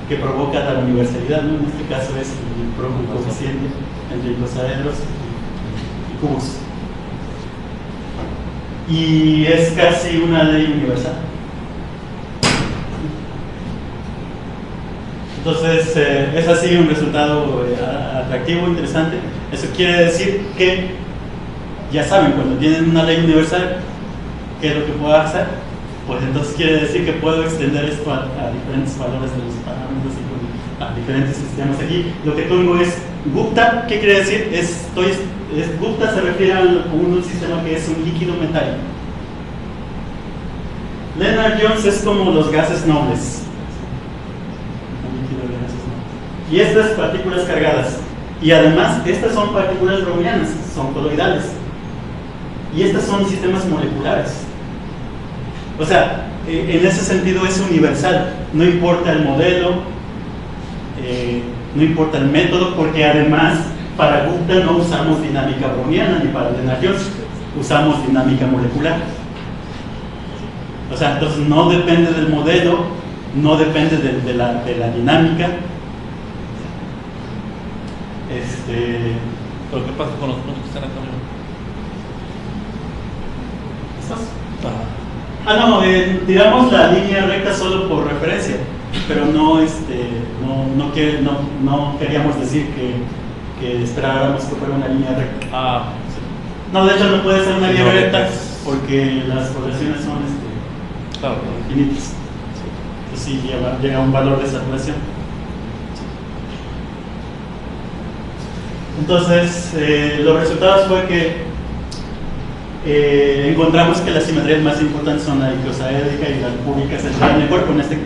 que provoca la universalidad, ¿no? En este caso es el propio coeficiente entre icosaedros y cubos. Y es casi una ley universal. Entonces, es así un resultado atractivo, interesante. Eso quiere decir que, ya saben, cuando tienen una ley universal, ¿qué es lo que puedo hacer? Pues entonces quiere decir que puedo extender esto a diferentes valores de los parámetros y a diferentes sistemas. Aquí lo que tengo es Gupta. ¿Qué quiere decir? Gupta se refiere a un sistema que es un líquido metálico. Lennard-Jones es como los gases nobles. Y estas partículas cargadas. Y además, estas son partículas brownianas, son coloidales. Y estas son sistemas moleculares. O sea, en ese sentido es universal. No importa el modelo, no importa el método, porque además para Gupta no usamos dinámica browniana ni para Lennard-Jones, usamos dinámica molecular. O sea, entonces no depende del modelo, no depende de la dinámica. ¿Pero qué pasa con los puntos que están acá arriba? ¿Estos? No, tiramos la línea recta solo por referencia, pero no queríamos decir que esperáramos que fuera una línea recta. Sí. No, de hecho no puede ser una línea recta porque las poblaciones son claro, infinitas. Entonces sí llega a un valor de saturación. Entonces, los resultados fue que encontramos que las simetrías más importantes son la icosaédrica y la cúbica central en el cuerpo, en este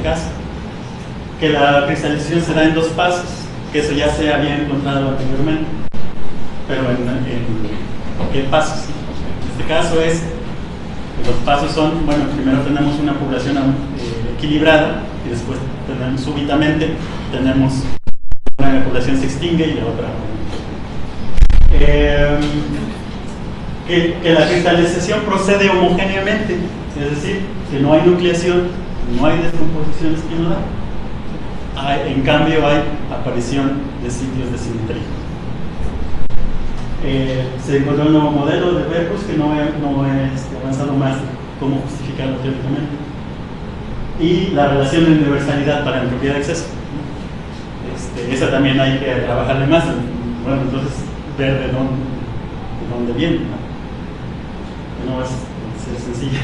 caso. Que la cristalización se da en 2 pasos, que eso ya se había encontrado anteriormente. Pero ¿en qué pasos? En este caso los pasos son, bueno, primero tenemos una población equilibrada y después súbitamente tenemos una población se extingue y la otra que la cristalización procede homogéneamente, es decir, que no hay nucleación, no hay descomposición espinosa, en cambio hay aparición de sitios de simetría. Se encontró un nuevo modelo de Vercus que no he avanzado más cómo justificarlo teóricamente, y la relación de universalidad para entropía de exceso. Esa también hay que trabajarle más. Bueno, entonces ver de dónde viene, ¿no? Va a ser sencilla.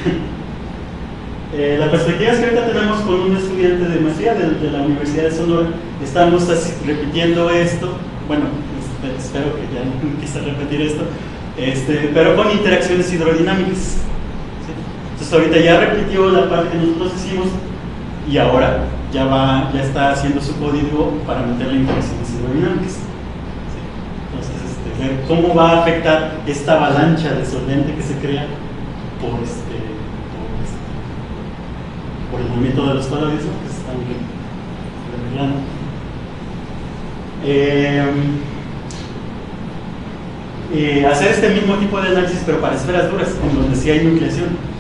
La perspectiva es que ahorita tenemos con un estudiante de maestría de la Universidad de Sonora. Estamos repitiendo esto. Bueno, espero que ya no empiece a repetir esto, pero con interacciones hidrodinámicas. ¿Sí? Entonces ahorita ya repitió la parte que nosotros hicimos y ahora ya está haciendo su código para meterle interacciones hidrodinámicas. ¿Sí? Entonces, ver cómo va a afectar esta avalancha de solvente que se crea por el movimiento de los coloides, ¿no? Que se están revelando. Hacer este mismo tipo de análisis, pero para esferas duras, en donde sí hay nucleación.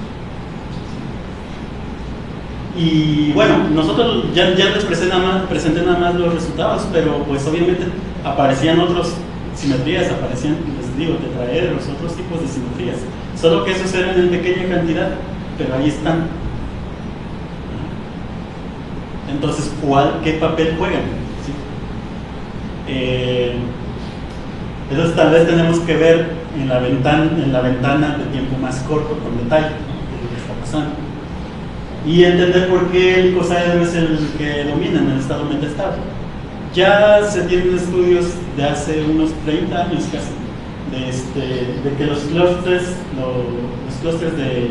Y bueno, nosotros ya les presenté nada más los resultados, pero pues obviamente aparecían otras simetrías, aparecían, les digo, tetraedros, otros tipos de simetrías, solo que esos eran en pequeña cantidad, pero ahí están. Entonces, ¿qué papel juegan? ¿Sí? Entonces tal vez tenemos que ver en la ventana de tiempo más corto con detalle, ¿no? ¿Qué es lo que está pasando? Y entender por qué el icosaedro es el que domina en el estado metastable. Ya se tienen estudios de hace unos 30 años casi de que los clústeres de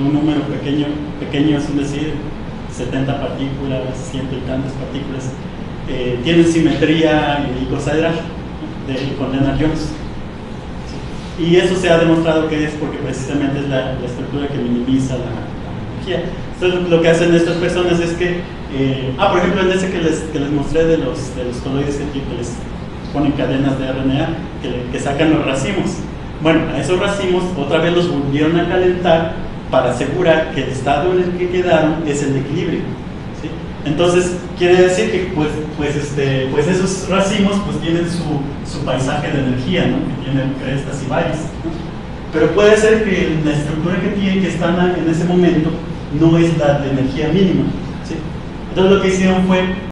un número pequeño, es decir, 70 partículas, 100 y tantas partículas, tienen simetría icosaedral con Lennard-Jones. Y eso se ha demostrado que es porque precisamente es la estructura que minimiza la energía. Entonces lo que hacen estas personas es que, por ejemplo en ese que les mostré de los coloides que les ponen cadenas de RNA, que sacan los racimos. Bueno, a esos racimos otra vez los volvieron a calentar para asegurar que el estado en el que quedaron es el de equilibrio, ¿sí? Entonces quiere decir que pues esos racimos pues tienen su paisaje de energía, ¿no? Que tienen crestas y valles, ¿no? Pero puede ser que la estructura que están en ese momento no es la de energía mínima, ¿sí? Entonces lo que hicieron fue